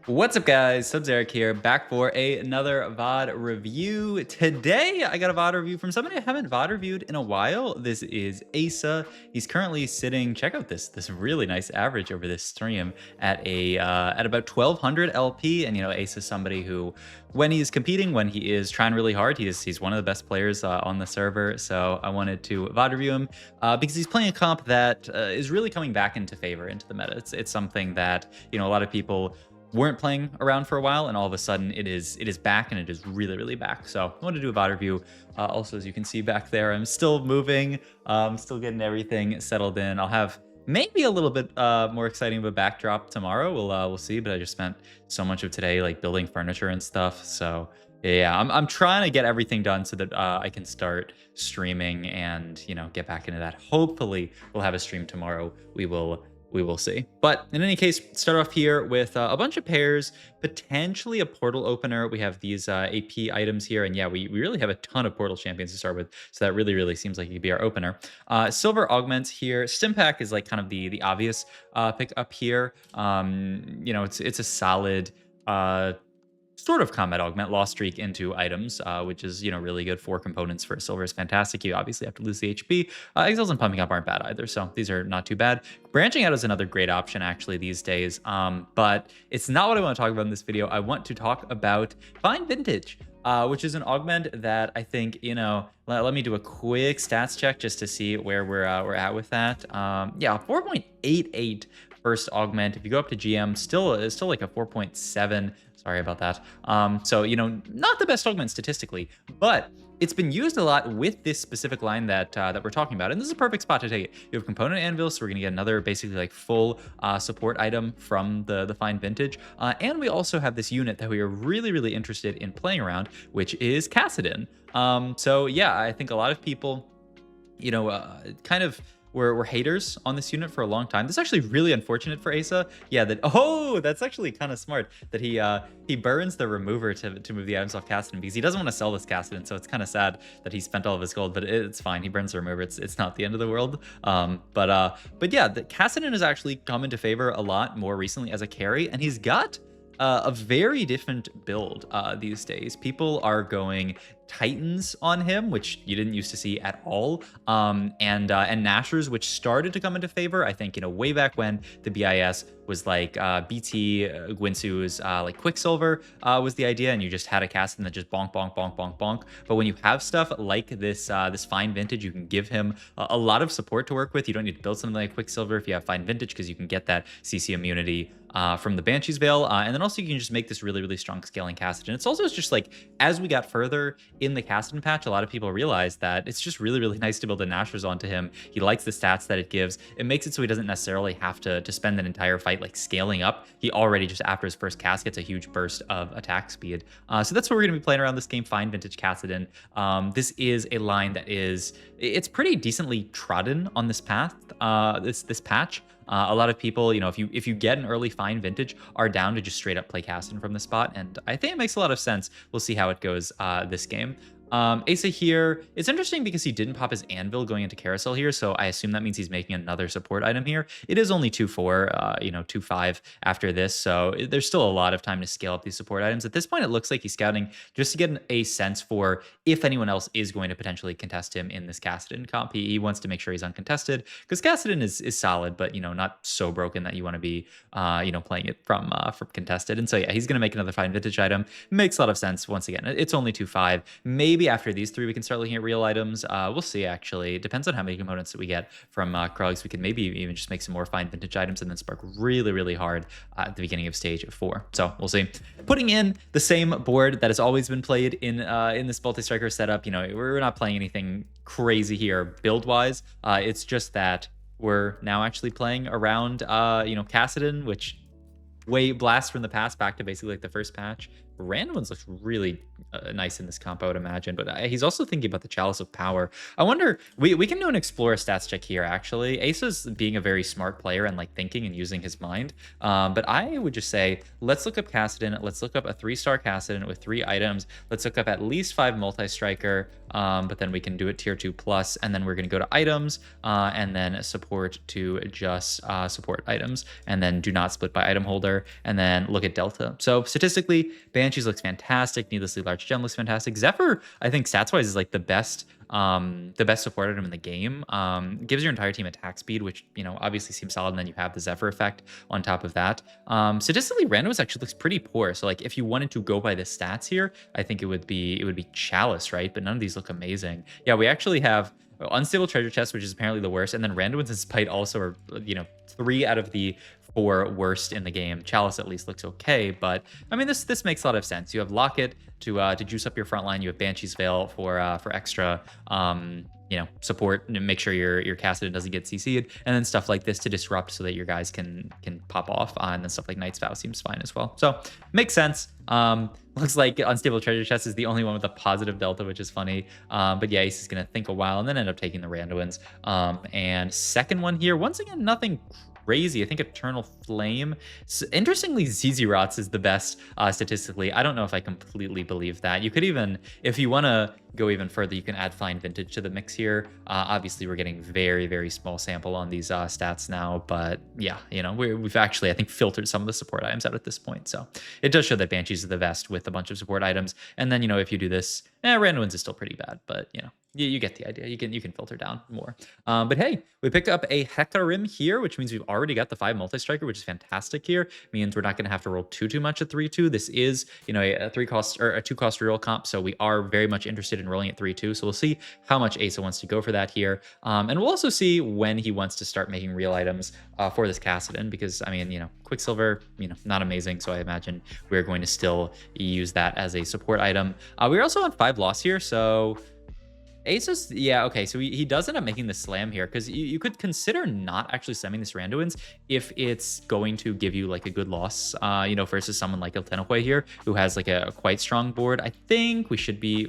What's up, guys? Subs here, back for another VOD review. Today, I got a VOD review from somebody I haven't VOD reviewed in a while. This is Aesah. He's currently sitting, check out this really nice average over this stream at about 1200 LP. And Aesah's somebody who, when he's competing, when he is trying really hard, he's one of the best players on the server. So I wanted to VOD review him because he's playing a comp that is really coming back into favor into the meta. It's something that a lot of people weren't playing around for a while, and all of a sudden it is back, and it is really back. So I wanted to do a VOD review. Also, as you can see back there, I'm still moving, still getting everything settled in. I'll have maybe a little bit more exciting of a backdrop tomorrow. We'll see, but I just spent so much of today like building furniture and stuff. So yeah, I'm trying to get everything done so that I can start streaming and get back into that. Hopefully we'll have a stream tomorrow. We will see. But in any case, start off here with a bunch of pairs, potentially a portal opener. We have these AP items here. And yeah, we really have a ton of portal champions to start with. So that really seems like it could be our opener. Silver augments here. Stimpack is like kind of the obvious pick up here. It's a solid sort of combat augment, lost streak into items, which is really good. 4 components for silver is fantastic. You obviously have to lose the HP. Exiles and pumping up aren't bad either, so these are not too bad. Branching out is another great option actually these days, but it's not what I want to talk about in this video. I want to talk about Fine Vintage, which is an augment that I think let me do a quick stats check just to see where we're at with that. Yeah, 4.88 first augment. If you go up to GM, still like a 4.7. Sorry about that. So, not the best augment statistically, but it's been used a lot with this specific line that we're talking about. And this is a perfect spot to take it. You have component anvil, so we're going to get another basically like full support item from the Fine Vintage. And we also have this unit that we are really interested in playing around, which is Kassadin. So yeah, I think a lot of people, kind of were haters on this unit for a long time. This is actually really unfortunate for Aesah. Yeah, that's actually kind of smart that he burns the remover to move the items off Kassadin because he doesn't want to sell this Kassadin. So it's kind of sad that he spent all of his gold, but it's fine. He burns the remover. It's not the end of the world. But yeah, the Kassadin has actually come into favor a lot more recently as a carry, and he's got a very different build these days. People are going Titans on him, which you didn't used to see at all, and Nashers, which started to come into favor, I think, way back when the BIS was like BT Gwinsu's like Quicksilver was the idea, and you just had a cast that just bonk. But when you have stuff like this Fine Vintage, you can give him a lot of support to work with. You don't need to build something like Quicksilver if you have Fine Vintage, because you can get that CC immunity from the Banshee's Veil, and then also you can just make this really strong scaling Kassadin. It's also just like, as we got further in the Kassadin patch, a lot of people realized that it's just really nice to build a Nashers onto him. He likes the stats that it gives. It makes it so he doesn't necessarily have to spend an entire fight like scaling up. He already, just after his first cast, gets a huge burst of attack speed. So that's what we're going to be playing around this game, Fine Vintage Kassadin. This is a line that it's pretty decently trodden on this path, this patch. A lot of people, if you get an early Fine Vintage, are down to just straight up play Kassadin from the spot, and I think it makes a lot of sense. We'll see how it goes this game. Aesah here, it's interesting because he didn't pop his anvil going into carousel here, so I assume that means he's making another support item here. It is only 2-4, 2-5 after this, so there's still a lot of time to scale up these support items. At this point, it looks like he's scouting just to get a sense for if anyone else is going to potentially contest him in this Kassadin comp. He wants to make sure he's uncontested, because Kassadin is solid, but not so broken that you want to be playing it from contested. And so yeah, he's going to make another Fine Vintage item. Makes a lot of sense. Once again, it's only 2-5. Maybe after these 3 we can start looking at real items. We'll see, actually. It depends on how many components that we get from Krogs. We can maybe even just make some more Fine Vintage items and then spark really hard at the beginning of stage 4. So we'll see. Putting in the same board that has always been played in this Multistriker setup. We're not playing anything crazy here build-wise. It's just that we're now actually playing around Kassadin, which way blast from the past back to basically like the first patch. Random ones looks really nice in this comp, I would imagine. But he's also thinking about the Chalice of Power. I wonder, we can do an Explorer stats check here, actually. Asa's being a very smart player and like thinking and using his mind. But I would just say, let's look up Kassadin. Let's look up a 3-star Kassadin with 3 items. Let's look up at least 5 multi-striker. But then we can do it tier 2 plus, and then we're going to go to items and then support to just support items, and then do not split by item holder, and then look at delta. So statistically, Banshees looks fantastic. Needlessly Large Gem looks fantastic. Zephyr, I think stats wise, is like the best support item in the game. Gives your entire team attack speed, which, you know, obviously seems solid, and then you have the Zephyr effect on top of that. Statistically, randos actually looks pretty poor. So like if you wanted to go by the stats here, I think it would be Chalice, right? But none of these look amazing. Yeah, we actually have Unstable Treasure Chest, which is apparently the worst, and then Randomness and Spite also are, you know, 3 out of the 4 worst in the game. Chalice at least looks okay, but I mean, this makes a lot of sense. You have Locket to juice up your front line. You have Banshee's Veil for extra you know, support and make sure your Kassadin doesn't get CC'd, and then stuff like this to disrupt so that your guys can pop off, and then stuff like Knight's Vow seems fine as well. So makes sense. Looks like Unstable Treasure Chest is the only one with a positive delta, which is funny. But yeah, Ace is gonna think a while and then end up taking the Randuins. And second one here, once again, nothing crazy. I think Eternal Flame. So, interestingly, ZZ Rots is the best statistically. I don't know if I completely believe that. You could even, if you want to go even further, you can add Fine Vintage to the mix here. Obviously, we're getting very, very small sample on these stats now, but yeah, you know, we've actually, I think, filtered some of the support items out at this point. So it does show that Banshees are the best with a bunch of support items. And then, you know, if you do this, Randuins is still pretty bad, but you know, you get the idea. You can filter down more. But hey, we pick up a Hecarim here, which means we've already got the 5 multi-striker, which is fantastic here. Means we're not going to have to roll too much at 3-2. This is, you know, a 3-cost or a 2-cost reroll comp, so we are very much interested in rolling at 3-2. So we'll see how much Aesah wants to go for that here, and we'll also see when he wants to start making real items for this Kassadin, because I mean, you know, Quicksilver, you know, not amazing. So I imagine we're going to still use that as a support item. We're also on 5 loss here, so Aesah's, yeah, okay, so he does end up making the slam here, because you could consider not actually slamming this Randuins if it's going to give you like a good loss, you know, versus someone like Iltenahue here, who has like a quite strong board. I think we should be,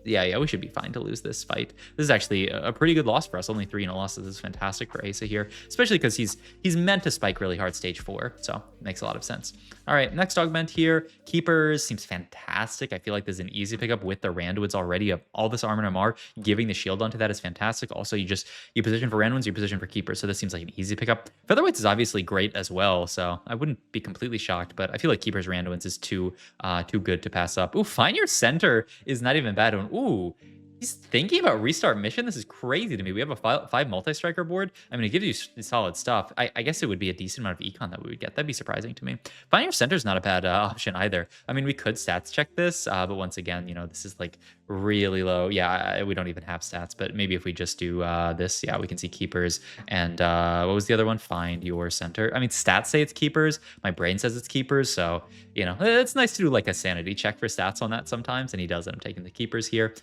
yeah, we should be fine to lose this fight. This is actually a pretty good loss for us. Only 3 losses is fantastic for Aesah here, especially because he's meant to spike really hard stage 4, so it makes a lot of sense. All right, next augment here. Keepers seems fantastic. I feel like this is an easy pickup with the Randuins already. All this armor and MR, giving the shield onto that is fantastic. Also, you position for Randuins, you position for Keepers, so this seems like an easy pickup. Featherweights is obviously great as well, so I wouldn't be completely shocked, but I feel like Keepers Randuins is too good to pass up. Ooh, Find Your Center is not even bad. Ooh, he's thinking about restart mission. This is crazy to me. We have a 5 multi-striker board. I mean, it gives you solid stuff. I guess it would be a decent amount of econ that we would get. That'd be surprising to me. Find Your Center is not a bad option either. I mean, we could stats check this, but once again, you know, this is like really low. Yeah, we don't even have stats, but maybe if we just do this, yeah, we can see Keepers. And what was the other one? Find Your Center. I mean, stats say it's Keepers. My brain says it's Keepers. So, you know, it's nice to do like a sanity check for stats on that sometimes. And he does end up taking the Keepers here.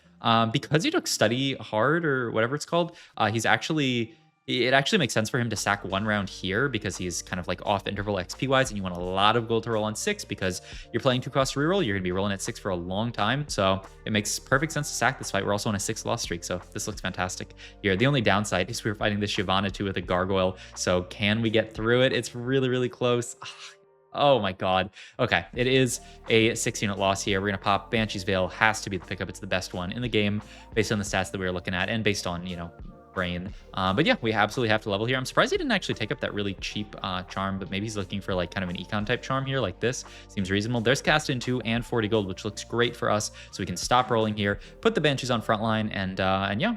Because he took Study Hard or whatever it's called, it actually makes sense for him to sack 1 round here, because he's kind of like off interval XP wise, and you want a lot of gold to roll on 6 because you're playing 2-cost reroll. You're going to be rolling at 6 for a long time. So it makes perfect sense to sack this fight. We're also on a 6 loss streak, so this looks fantastic here. The only downside is we're fighting this Shyvana too with a Gargoyle. So can we get through it? It's really, really close. Oh my god. Okay, it is a 6-unit loss here. We're gonna pop Banshee's Veil. Has to be the pickup. It's the best one in the game based on the stats that we were looking at, and based on, you know, brain. But yeah, we absolutely have to level here. I'm surprised he didn't actually take up that really cheap charm, but maybe he's looking for like kind of an econ type charm here, like this. Seems reasonable. There's Kassadin 2 and 40 gold, which looks great for us. So we can stop rolling here, put the Banshees on frontline, and yeah,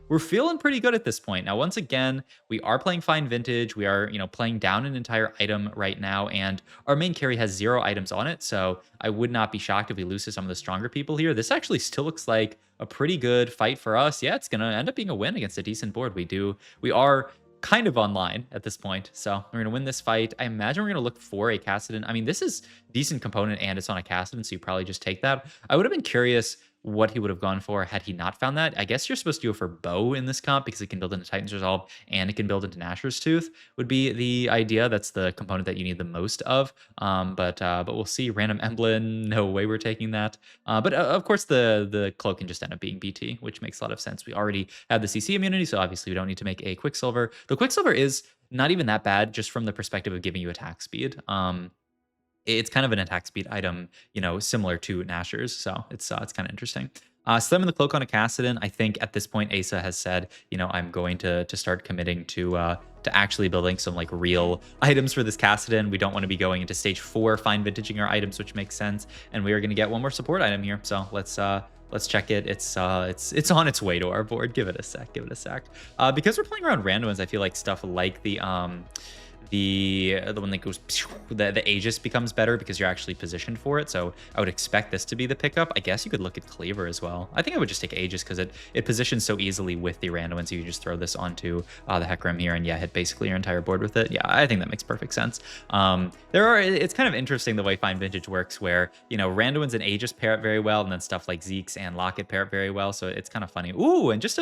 we're feeling pretty good at this point. Now, once again, we are playing Fine Vintage. We are, you know, playing down an entire item right now, and our main carry has 0 items on it. So I would not be shocked if we lose to some of the stronger people here. This actually still looks like a pretty good fight for us. Yeah, it's going to end up being a win against a decent board. We are kind of online at this point. So we're going to win this fight. I imagine we're going to look for a Kassadin. I mean, this is decent component and it's on a Kassadin, so you probably just take that. I would have been curious what he would have gone for had he not found that. I guess you're supposed to go for Bow in this comp because it can build into Titan's Resolve and it can build into Nashor's Tooth would be the idea. That's the component that you need the most of. But we'll see. Random Emblem, no way we're taking that. But of course, the cloak can just end up being BT, which makes a lot of sense. We already have the CC immunity, so obviously we don't need to make a Quicksilver. The Quicksilver is not even that bad, just from the perspective of giving you attack speed. It's kind of an attack speed item, similar to Nashor's, so it's kind of interesting. Slamming the cloak on a Kassadin, I think at this point Aesah has said, I'm going to start committing to actually building some like real items for this Kassadin. We don't want to be going into stage 4 fine vintaging our items, which makes sense, and we are going to get one more support item here. So let's check it. It's on its way to our board. Give it a sec. Because we're playing around randoms, I feel like stuff like the one that goes the Aegis becomes better because you're actually positioned for it. So I would expect this to be the pickup. I guess you could look at Cleaver as well. I think I would just take Aegis because it positions so easily with the random ones. So you just throw this onto the Hecarim here and hit basically your entire board with it. Yeah, I think that makes perfect sense. It's kind of interesting the way Fine Vintage works where, random ones and Aegis pair it very well, and then stuff like Zeke's and Locket pair it very well. So it's kind of funny. Ooh, and just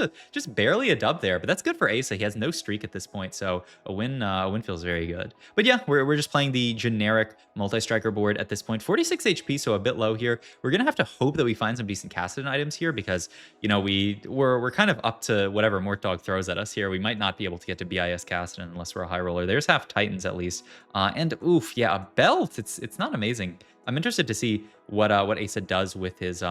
barely a dub there, but that's good for Aesah. He has no streak at this point, so a win feels very good. But yeah, we're just playing the generic multi-striker board at this point. 46 HP, so a bit low here. We're gonna have to hope that we find some decent Kassadin items here because we're kind of up to whatever Mortdog throws at us here. We might not be able to get to BIS Kassadin unless we're a high roller. There's half Titans at least, and oof, yeah, a belt. It's not amazing. I'm interested to see what Aesah does with his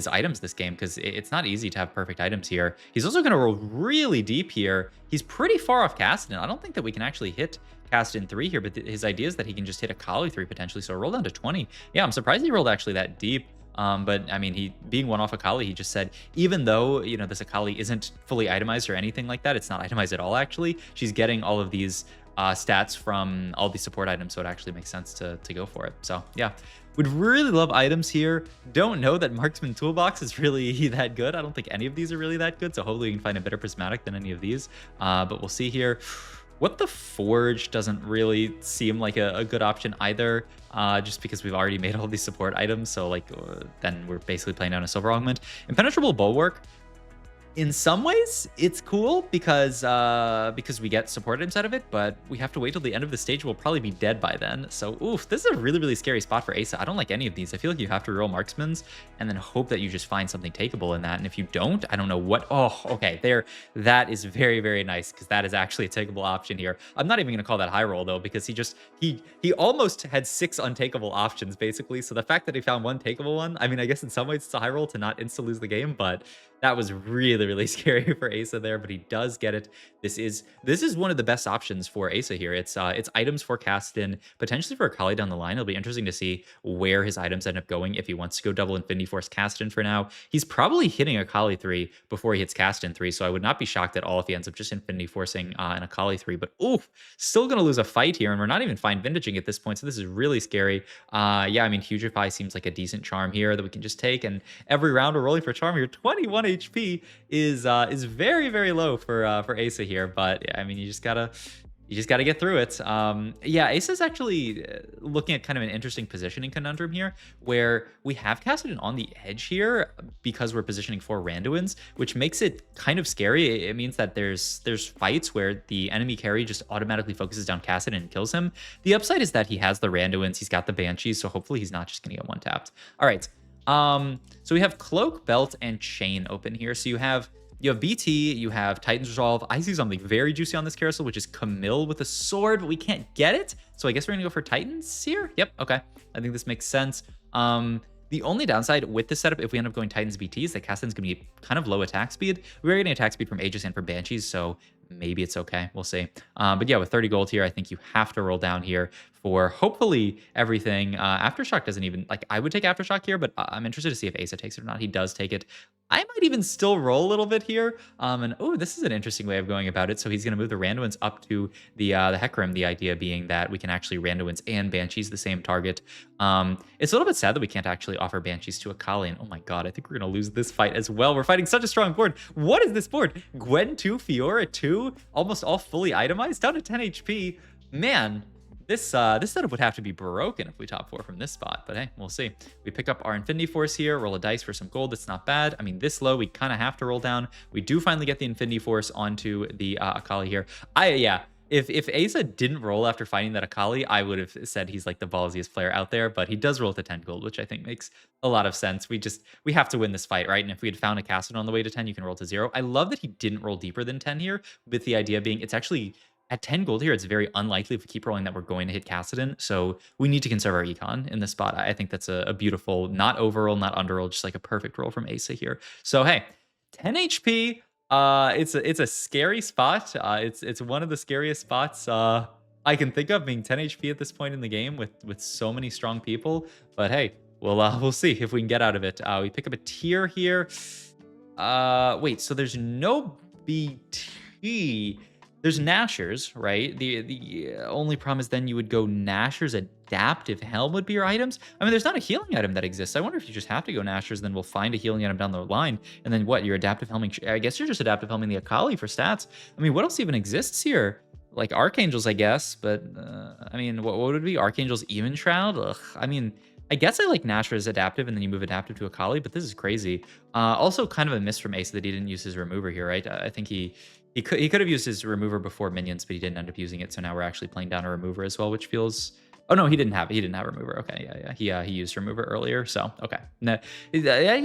items this game, because it's not easy to have perfect items here. He's also going to roll really deep here. He's pretty far off Kassadin. I don't think that we can actually hit Kassadin 3 here, but his idea is that he can just hit Akali 3 potentially, so roll down to 20. Yeah, I'm surprised he rolled actually that deep. But I mean, he being one off Akali, he just said, even though, this Akali isn't fully itemized or anything like that, it's not itemized at all, actually. She's getting all of these stats from all these support items, so it actually makes sense to go for it. So yeah, would really love items here. Don't know that Marksman Toolbox is really that good. I don't think any of these are really that good, so hopefully we can find a better prismatic than any of these. But we'll see here. What the Forge doesn't really seem like a good option either, just because we've already made all these support items, so like then we're basically playing down a Silver Augment. Impenetrable Bulwark, in some ways, it's cool because we get support items out of it, but we have to wait till the end of the stage. We'll probably be dead by then. So, oof, this is a really, really scary spot for Aesah. I don't like any of these. I feel like you have to roll Marksman's and then hope that you just find something takeable in that. And if you don't, I don't know what. Oh, okay, there. That is very, very nice because that is actually a takeable option here. I'm not even going to call that high roll though, because he almost had 6 untakeable options basically. So the fact that he found one takeable one, I mean, I guess in some ways it's a high roll to not insta lose the game, but that was really, really scary for Aesah there, but he does get it. This is one of the best options for Aesah here. It's items for Kassadin, potentially for Akali down the line. It'll be interesting to see where his items end up going if he wants to go double Infinity Force Kassadin for now. He's probably hitting Akali 3 before he hits Kassadin 3, so I would not be shocked at all if he ends up just Infinity Forcing an Akali 3. But oof, still gonna lose a fight here, and we're not even fine vintaging at this point, so this is really scary. Yeah, I mean, Hugify seems like a decent charm here that we can just take, and every round we're rolling for charm here. 21 HP is very, very low for Aesah here, but yeah, I mean, you just gotta get through it. Yeah, Aesah's actually looking at kind of an interesting positioning conundrum here, where we have Kassadin on the edge here because we're positioning 4 Randuins, which makes it kind of scary. It means that there's fights where the enemy carry just automatically focuses down Kassadin and kills him. The upside is that he has the Randuins, he's got the Banshees, so hopefully he's not just gonna get one tapped. All right. So we have Cloak, Belt, and Chain open here. So you have BT, you have Titan's Resolve. I see something very juicy on this carousel, which is Camille with a sword, but we can't get it. So I guess we're gonna go for Titans here. Yep, okay. I think this makes sense. The only downside with this setup, if we end up going Titans BT, is that Kassadin's gonna be kind of low attack speed. We're getting attack speed from Aegis and from Banshees, so maybe it's okay. We'll see. But yeah, with 30 gold here, I think you have to roll down here for hopefully everything. Aftershock doesn't even, like, I would take Aftershock here, but I'm interested to see if Aesah takes it or not. He does take it. I might even still roll a little bit here. And oh, this is an interesting way of going about it. So he's going to move the Randuins up to the Hecarim, the idea being that we can actually Randuins and Banshees the same target. It's a little bit sad that we can't actually offer Banshees to Akali. And oh my god, I think we're going to lose this fight as well. We're fighting such a strong board. What is this board? Gwen 2, Fiora 2, almost all fully itemized, down to 10 HP. Man, This setup would have to be broken if we top 4 from this spot, but hey, we'll see. We pick up our Infinity Force here, roll a dice for some gold. It's not bad. I mean, this low, we kind of have to roll down. We do finally get the Infinity Force onto the Akali here. Yeah, if Asa didn't roll after finding that Akali, I would have said he's like the ballsiest player out there, but he does roll to 10 gold, which I think makes a lot of sense. We have to win this fight, right? And if we had found a Kassadin on the way to 10, you can roll to 0. I love that he didn't roll deeper than 10 here, with the idea being it's actually at 10 gold here, it's very unlikely if we keep rolling that we're going to hit Kassadin. So we need to conserve our econ in this spot. I think that's a beautiful, not overroll, not underroll, just like a perfect roll from Asa here. So hey, 10 HP. It's a scary spot. It's one of the scariest spots I can think of, being 10 HP at this point in the game with so many strong people. But hey, we'll see if we can get out of it. We pick up a tier here. Wait, so there's no BT. There's Nashers, right? The only problem is then you would go Nashers Adaptive Helm would be your items. I mean, there's not a healing item that exists. I wonder if you just have to go Nashers, then we'll find a healing item down the line. And then what? You're Adaptive Helming. I guess you're just Adaptive Helming the Akali for stats. I mean, what else even exists here? Like Archangels, I guess. But, I mean, what would it be? Archangels Even Shroud? Ugh. I mean, I guess I like Nashers Adaptive, and then you move Adaptive to Akali, but this is crazy. Also, kind of a miss from Ace that he didn't use his remover here, right? I think he could have used his remover before minions, but he didn't end up using it. So now we're actually playing down a remover as well, which feels. Oh no, he didn't have remover. Okay, yeah. He used remover earlier. So okay, no, yeah,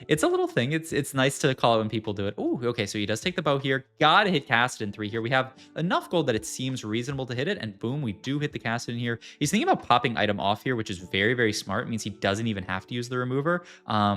it's a little thing. It's nice to call it when people do it. Oh, okay. So he does take the bow here. Gotta hit Kassadin 3 here. We have enough gold that it seems reasonable to hit it, and boom, we do hit the Kassadin here. He's thinking about popping item off here, which is very very smart. It means he doesn't even have to use the remover,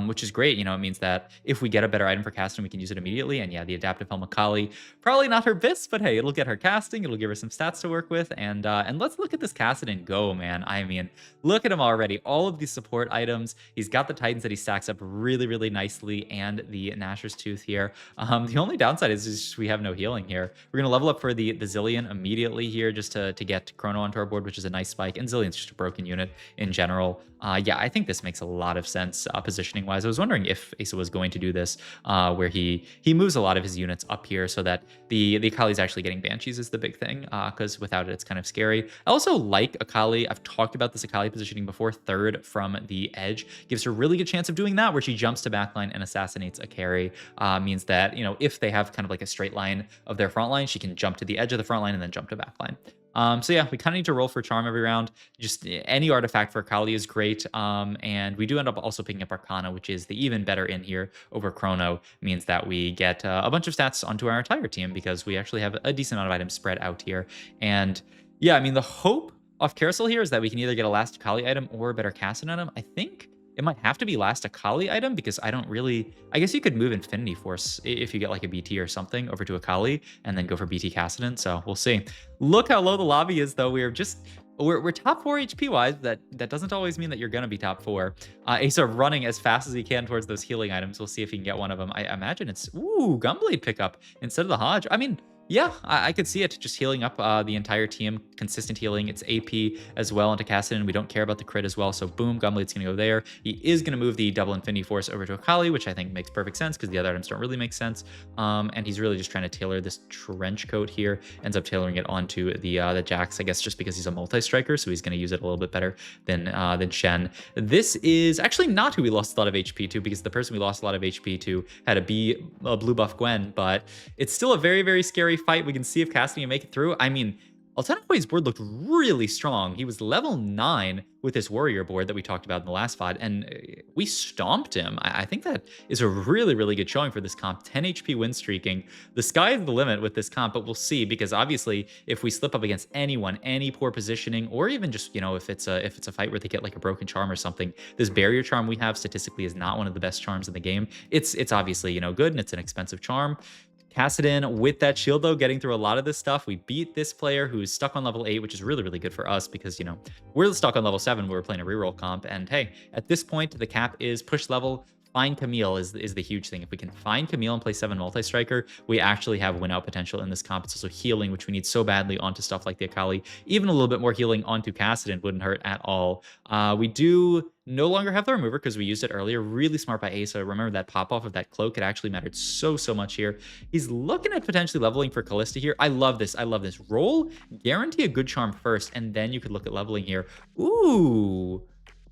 which is great. You know, it means that if we get a better item for Kassadin, we can use it immediately. And yeah, the adaptive helm Akali, probably not her best, but hey, it'll get her casting. It'll give her some stats to work with, and let's look at this Kassadin go, man. I mean, look at him already. All of these support items. He's got the Titans that he stacks up really, really nicely, and the Nashor's Tooth here. The only downside is just we have no healing here. We're going to level up for the Zillion immediately here just to get Chrono onto our board, which is a nice spike, and Zillion's just a broken unit in general. Yeah, I think this makes a lot of sense positioning-wise. I was wondering if Asa was going to do this, where he moves a lot of his units up here so that the Akali's actually getting Banshees is the big thing, because without it, it's kind of scary. I also like Akali. I've talked about this Akali positioning before. Third from the edge gives her a really good chance of doing that, where she jumps to backline and assassinates a carry. Means that, you know, if they have kind of like a straight line of their front line, she can jump to the edge of the front line and then jump to backline. So yeah, we kind of need to roll for charm every round. Just any artifact for Akali is great. And we do end up also picking up Arcana, which is the even better in here over Chrono. Means that we get a bunch of stats onto our entire team because we actually have a decent amount of items spread out here. And yeah, I mean, the hope off Carousel here is that we can either get a last Akali item or a better Kassadin item. I think it might have to be last Akali item because I guess you could move Infinity Force if you get like a BT or something over to Akali and then go for BT Kassadin. So we'll see. Look how low the lobby is though. We're top 4 HP wise. That doesn't always mean that you're going to be top 4. Asa running as fast as he can towards those healing items. We'll see if he can get one of them. I imagine it's, Gunblade pickup instead of the Hodge. I mean, yeah, I could see it just healing up the entire team. Consistent healing. It's AP as well into Kassadin. We don't care about the crit as well. So boom, Gunblade's going to go there. He is going to move the double Infinity Force over to Akali, which I think makes perfect sense because the other items don't really make sense. And he's really just trying to tailor this trench coat here. Ends up tailoring it onto the Jax, I guess, just because he's a multi-striker. So he's going to use it a little bit better than Shen. This is actually not who we lost a lot of HP to, because the person we lost a lot of HP to had a blue buff Gwen, but it's still a very, very scary fight. We can see if Kassadin can make it through. I mean, Altanakoi's board looked really strong. He was level 9 with this warrior board that we talked about in the last VOD, and we stomped him. I think that is a really, really good showing for this comp. 10 HP win streaking. The sky is the limit with this comp, but we'll see, because obviously if we slip up against anyone, any poor positioning, or even just, you know, if it's a fight where they get like a broken charm or something, this barrier charm we have statistically is not one of the best charms in the game. It's obviously, you know, good, and it's an expensive charm. Kassadin with that shield, though, getting through a lot of this stuff. We beat this player who's stuck on level 8, which is really, really good for us because, you know, we're stuck on level 7 when we're playing a reroll comp. And hey, at this point, the cap is push level find Camille is the huge thing. If we can find Camille and play 7 multi-striker, we actually have win out potential in this comp. It's also healing, which we need so badly onto stuff like the Akali. Even a little bit more healing onto Kassadin wouldn't hurt at all. We do no longer have the remover because we used it earlier. Really smart by Aesah. Remember that pop off of that cloak. It actually mattered so much here. He's looking at potentially leveling for Callista here. I love this. I love this. Roll, guarantee a good charm first, and then you could look at leveling here. Ooh.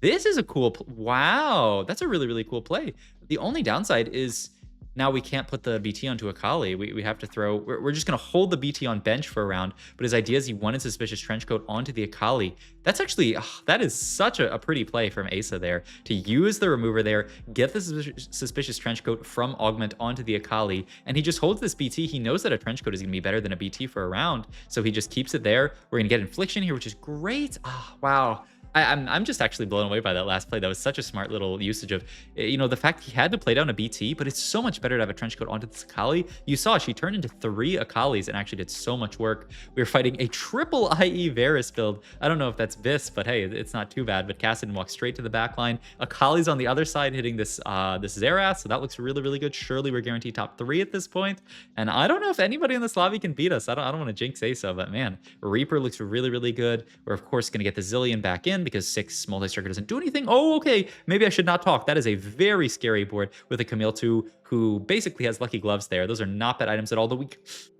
This is a cool, wow, that's a really cool play. The only downside is now we can't put the BT onto Akali. We have to throw, we're just gonna hold the BT on bench for a round, but his idea is he wanted Suspicious Trenchcoat onto the Akali. That's actually, that is such a pretty play from Aesah there, to use the remover there, get the Suspicious Trenchcoat from Augment onto the Akali, and he just holds this BT. He knows that a Trenchcoat is gonna be better than a BT for a round, so he just keeps it there. We're gonna get Infliction here, which is great. Wow. I'm just actually blown away by that last play. That was such a smart little usage of, you know, the fact he had to play down a BT, but it's so much better to have a Trenchcoat onto this Akali. You saw she turned into 3 Akalis and actually did so much work. We were fighting a triple IE Varus build. I don't know if that's Vis, but hey, it's not too bad. But Kassadin walks straight to the back line. Akali's on the other side hitting this Xerath, so that looks really good. Surely we're guaranteed top 3 at this point. And I don't know if anybody in this lobby can beat us. I don't want to jinx Aesah, but man, Reaper looks really good. We're of course gonna get the Zillion back in because 6 multi-striker doesn't do anything. Oh, okay. Maybe I should not talk. That is a very scary board with a Camille 2 who basically has lucky gloves there. Those are not bad items at all.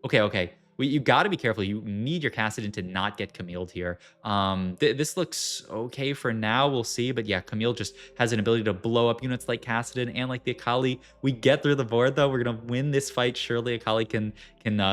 Okay. You got to be careful. You need your Kassadin to not get Camille'd here. This looks okay for now. We'll see. But yeah, Camille just has an ability to blow up units like Kassadin and like the Akali. We get through the board, though. We're going to win this fight. Surely Akali can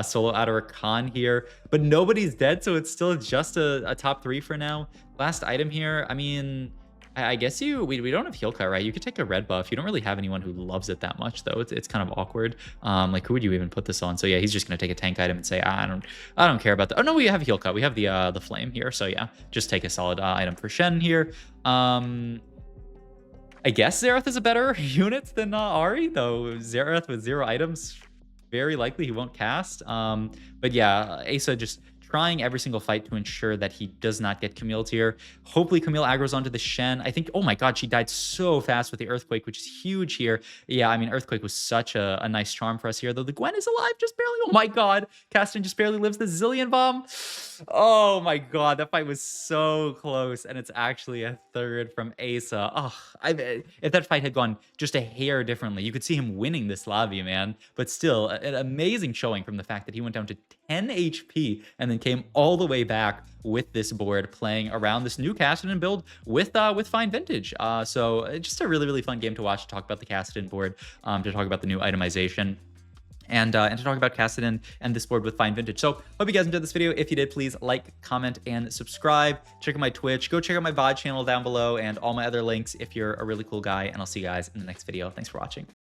solo out of Khan here. But nobody's dead, so it's still just a top 3 for now. Last item here. I mean, I guess we don't have heal cut, right? You could take a red buff. You don't really have anyone who loves it that much, though. It's kind of awkward. Like, who would you even put this on? So yeah, he's just gonna take a tank item and say, I don't care about that. Oh no, we have a heal cut. We have the flame here. So yeah, just take a solid item for Shen here. I guess Xerath is a better unit than Ahri, though. Xerath with 0 items, very likely he won't cast. But yeah, Aesah just trying every single fight to ensure that he does not get Camille here. Hopefully Camille aggroes onto the Shen. I think, oh my god, she died so fast with the Earthquake, which is huge here. Yeah, I mean, Earthquake was such a nice charm for us here, though the Gwen is alive just barely. Oh my god, Kassadin just barely lives the Zillion Bomb. Oh my god, that fight was so close, and it's actually a 3rd from Aesah. Oh, if that fight had gone just a hair differently, you could see him winning this lobby, man. But still, an amazing showing from the fact that he went down to 10 HP and then came all the way back with this board, playing around this new Kassadin build with fine vintage. So just a really fun game to watch, to talk about the Kassadin board, to talk about the new itemization, and to talk about Kassadin and this board with fine vintage. So hope you guys enjoyed this video. If you did, please like, comment, and subscribe. Check out my Twitch. Go check out my VOD channel down below and all my other links if you're a really cool guy. And I'll see you guys in the next video. Thanks for watching.